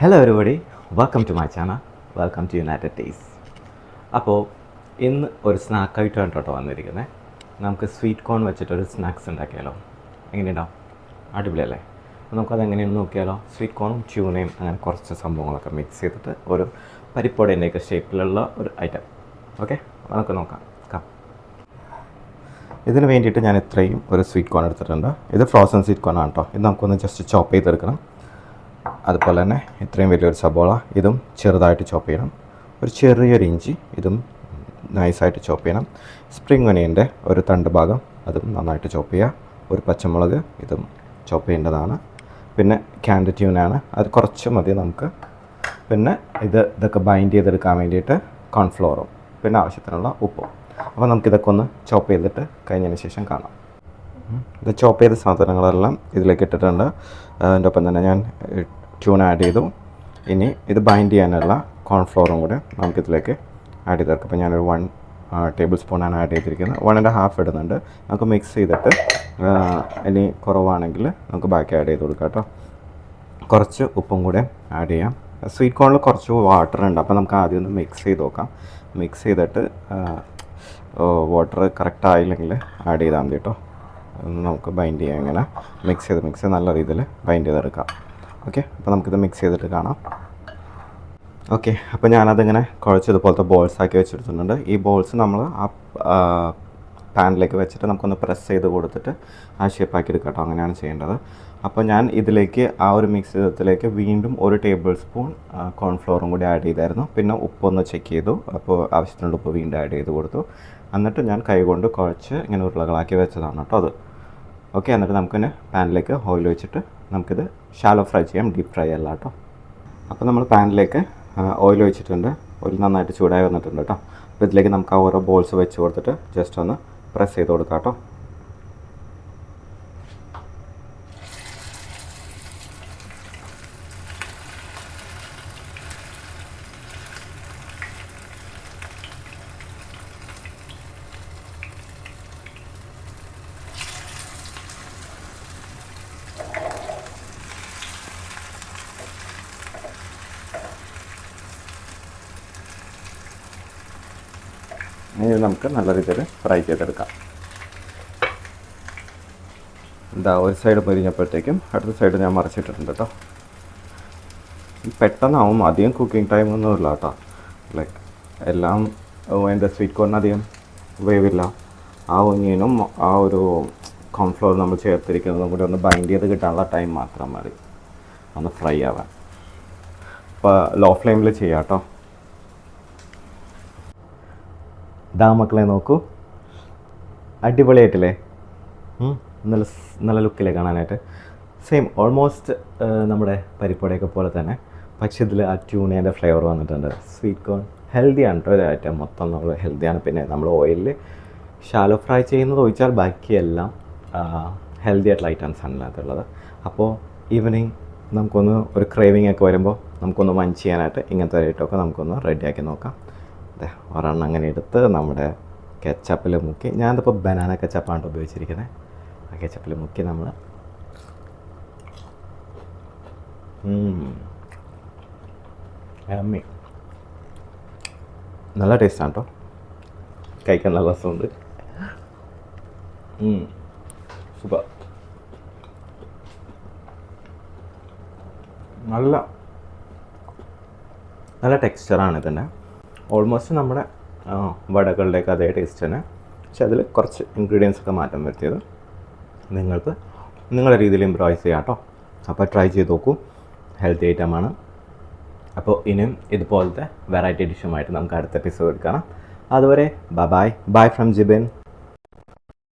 Hello everybody, welcome to my channel, welcome to United Taste. അപ്പോൾ ഇന്ന് ഒരു സ്നാക്കായിട്ടാണ് കേട്ടോ വന്നിരിക്കുന്നത്. നമുക്ക് സ്വീറ്റ് കോൺ വെച്ചിട്ടൊരു സ്നാക്സ് ഉണ്ടാക്കിയാലോ? എങ്ങനെയുണ്ടാവും? അടിപൊളിയല്ലേ? അപ്പോൾ നമുക്കത് എങ്ങനെയാണെന്ന് നോക്കിയാലോ? സ്വീറ്റ് കോണും ട്യൂണയും അങ്ങനെ കുറച്ച് സംഭവങ്ങളൊക്കെ മിക്സ് ചെയ്തിട്ട് ഒരു പരിപ്പോടേൻ്റെയൊക്കെ ഷേപ്പിലുള്ള ഒരു ഐറ്റം. ഓക്കെ, നമുക്ക് നോക്കാം. ഇതിന് വേണ്ടിയിട്ട് ഞാൻ ഇത്രയും ഒരു സ്വീറ്റ് കോൺ എടുത്തിട്ടുണ്ട്. ഇത് ഫ്രോസൺ സ്വീറ്റ് കോൺ ആണ് കേട്ടോ. ഇത് നമുക്കൊന്ന് ജസ്റ്റ് ചോപ്പ് ചെയ്തെടുക്കണം. അതുപോലെ തന്നെ ഇത്രയും വലിയൊരു സബോള, ഇതും ചെറുതായിട്ട് ചോപ്പ് ചെയ്യണം. ഒരു ചെറിയൊരു ഇഞ്ചി, ഇതും നൈസായിട്ട് ചോപ്പ് ചെയ്യണം. സ്പ്രിംഗ് ഒനിയൻ്റെ ഒരു തണ്ട് ഭാഗം, അതും നന്നായിട്ട് ചോപ്പ് ചെയ്യുക. ഒരു പച്ചമുളക്, ഇതും ചോപ്പ് ചെയ്യേണ്ടതാണ്. പിന്നെ ക്യാൻഡ് ട്യൂനാണ്, അത് കുറച്ച് മതി നമുക്ക്. പിന്നെ ഇതൊക്കെ ബൈൻഡ് ചെയ്തെടുക്കാൻ വേണ്ടിയിട്ട് കോൺഫ്ലോറും പിന്നെ ആവശ്യത്തിനുള്ള ഉപ്പും. അപ്പോൾ നമുക്കിതൊക്കെ ഒന്ന് ചോപ്പ് ചെയ്തിട്ട് കഴിഞ്ഞതിന് ശേഷം കാണാം. ഇത് ചോപ്പ് ചെയ്ത സാധനങ്ങളെല്ലാം ഇതിലേക്ക് ഇട്ടിട്ടുണ്ട്. അതിൻ്റെ ഒപ്പം തന്നെ ഞാൻ ട്യൂൺ ആഡ് ചെയ്തു. ഇനി ഇത് ബൈൻഡ് ചെയ്യാനുള്ള കോൺഫ്ലോറും കൂടെ നമുക്കിതിലേക്ക് ആഡ് ചെയ്തെടുക്കും. അപ്പോൾ ഞാനൊരു 1 ടേബിൾ സ്പൂണാണ് ആഡ് ചെയ്തിരിക്കുന്നത്. 1.5 ഇടുന്നുണ്ട്. നമുക്ക് മിക്സ് ചെയ്തിട്ട് ഇനി കുറവാണെങ്കിൽ നമുക്ക് ബാക്കി ആഡ് ചെയ്ത് കൊടുക്കാം കേട്ടോ. കുറച്ച് ഉപ്പും കൂടെ ആഡ് ചെയ്യാം. സ്വീറ്റ് കോണിൽ കുറച്ച് വാട്ടർ ഉണ്ട്, അപ്പോൾ നമുക്ക് ആദ്യം ഒന്ന് മിക്സ് ചെയ്ത് നോക്കാം. മിക്സ് ചെയ്തിട്ട് വാട്ടർ കറക്റ്റ് ആയില്ലെങ്കിൽ ആഡ് ചെയ്താൽ മതി കേട്ടോ. നമുക്ക് ബൈൻഡ് ചെയ്യാം. ഇങ്ങനെ മിക്സ് ചെയ്ത് നല്ല രീതിയിൽ ബൈൻഡ് ചെയ്തെടുക്കാം. ഓക്കെ, അപ്പോൾ നമുക്കിത് മിക്സ് ചെയ്തിട്ട് കാണാം. ഓക്കെ, അപ്പോൾ ഞാനതിങ്ങനെ കുഴച്ചതുപോലത്തെ ബോൾസ് ആക്കി വെച്ചെടുത്തിട്ടുണ്ട്. ഈ ബോൾസ് നമ്മൾ ആ പാനിലേക്ക് വെച്ചിട്ട് നമുക്കൊന്ന് പ്രസ് ചെയ്ത് കൊടുത്തിട്ട് ആ ഷേപ്പാക്കി എടുക്കാം കേട്ടോ. അങ്ങനെയാണ് ചെയ്യേണ്ടത്. അപ്പോൾ ഞാൻ ഇതിലേക്ക് ആ ഒരു മിക്സ് ചെയ്തതിലേക്ക് വീണ്ടും 1 ടേബിൾ സ്പൂൺ കോൺഫ്ലോറും കൂടി ആഡ് ചെയ്തായിരുന്നു. പിന്നെ ഉപ്പൊന്ന് ചെക്ക് ചെയ്തു. അപ്പോൾ ആവശ്യത്തിനുള്ള ഉപ്പ് വീണ്ടും ആഡ് ചെയ്ത് കൊടുത്തു. എന്നിട്ട് ഞാൻ കൈ കൊണ്ട് കുഴച്ച് ഇങ്ങനെ ഉരുളകളാക്കി വെച്ചതാണ് കേട്ടോ അത്. ഓക്കെ, എന്നിട്ട് നമുക്കിന് പാനിലേക്ക് ഓയിൽ വെച്ചിട്ട് നമുക്കിത് ഷാലോ ഫ്രൈ ചെയ്യാം, ഡീപ്പ് ഫ്രൈ അല്ല കേട്ടോ. അപ്പോൾ നമ്മൾ പാനിലേക്ക് ഓയിൽ വെച്ചിട്ടുണ്ട്. ഓയിൽ നന്നായിട്ട് ചൂടായി വന്നിട്ടുണ്ട് കേട്ടോ. അപ്പോൾ ഇതിലേക്ക് നമുക്ക് ആ ഓരോ ബോൾസ് വെച്ച് കൊടുത്തിട്ട് ജസ്റ്റ് ഒന്ന് പ്രസ് ചെയ്ത് കൊടുക്കാം കേട്ടോ. ഇനി നമുക്ക് നല്ല രീതിയിൽ ഫ്രൈ ചെയ്തെടുക്കാം. ഒരു സൈഡ് പൊരിഞ്ഞപ്പോഴത്തേക്കും അടുത്ത സൈഡ് ഞാൻ മറിച്ചിട്ടിട്ടുണ്ട് കേട്ടോ. പെട്ടെന്നാവും, അധികം കുക്കിംഗ് ടൈമൊന്നുമില്ല കേട്ടോ. ലൈക്ക് എല്ലാം എൻ്റെ സ്വീറ്റ് കോണിന് അധികം വേവില്ല. ആ ഒനിയനും ആ ഒരു കോൺഫ്ലോർ നമ്മൾ ചേർത്തിരിക്കുന്നതും കൂടി ഒന്ന് ബൈൻഡ് ചെയ്ത് കിട്ടാനുള്ള ടൈം മാത്രം മതി ഒന്ന് ഫ്രൈ ആവാൻ. അപ്പോൾ ലോ ഫ്ലെയിമിൽ ചെയ്യാം കേട്ടോ. ദാ മക്കളെ നോക്കൂ, അടിപൊളിയായിട്ടില്ലേ? നല്ല ലുക്കിലേ കാണാനായിട്ട്. സെയിം ഓൾമോസ്റ്റ് നമ്മുടെ പരിപ്പോടെയൊക്കെ പോലെ തന്നെ, പക്ഷേ ഇതിൽ ആ ട്യൂണേൻ്റെ ഫ്ലേവർ വന്നിട്ടുണ്ട്. സ്വീറ്റ് കോൺ ഹെൽത്തിയാണ് കേട്ടോ. ഒരു ഐറ്റം മൊത്തം നമ്മൾ ഹെൽത്തിയാണ്. പിന്നെ നമ്മൾ ഓയിലിൽ ഷാലോ ഫ്രൈ ചെയ്യുന്നത് ഒഴിച്ചാൽ ബാക്കിയെല്ലാം ഹെൽത്തി ആയിട്ടുള്ള ഐറ്റംസാണ് ഇതിനകത്തുള്ളത്. അപ്പോൾ ഈവനിങ് നമുക്കൊന്ന് ഒരു ക്രേവിംഗ് ഒക്കെ വരുമ്പോൾ നമുക്കൊന്ന് മഞ്ച് ചെയ്യാനായിട്ട് ഇങ്ങനത്തെ ഐറ്റമൊക്കെ നമുക്കൊന്ന് റെഡിയാക്കി നോക്കാം. ഒരെണ്ണം അങ്ങനെ എടുത്ത് നമ്മുടെ കെച്ചപ്പിൽ മുക്കി, ഞാനിതിപ്പോൾ ബനാന കെച്ചപ്പാണ് ഉപയോഗിച്ചിരിക്കുന്നത്. ആ കെച്ചപ്പിൽ മുക്കി നമ്മൾ അമ്മി നല്ല ടേസ്റ്റാണ് കേട്ടോ. കഴിക്കാൻ നല്ല രസമുണ്ട്. സൂപ്പർ. നല്ല ടെക്സ്ചറാണ് ഇതിൻ്റെ. ഓൾമോസ്റ്റ് നമ്മുടെ വടകളുടെയൊക്കെ അതേ ടേസ്റ്റ് തന്നെ, പക്ഷെ അതിൽ കുറച്ച് ഇൻഗ്രീഡിയൻസ് ഒക്കെ മാറ്റം വരുത്തിയത്. നിങ്ങൾക്ക് നിങ്ങളുടെ രീതിയിൽ ഇംപ്രൂവൈസ് ചെയ്യാം കേട്ടോ. അപ്പോൾ ട്രൈ ചെയ്ത് നോക്കൂ, ഹെൽത്തി ഐറ്റമാണ്. അപ്പോൾ ഇനിയും ഇതുപോലത്തെ വെറൈറ്റി ഡിഷുമായിട്ട് നമുക്ക് അടുത്ത എപ്പിസോഡ് കാണാം. അതുവരെ ബൈ ഫ്രം ജിബിൻ.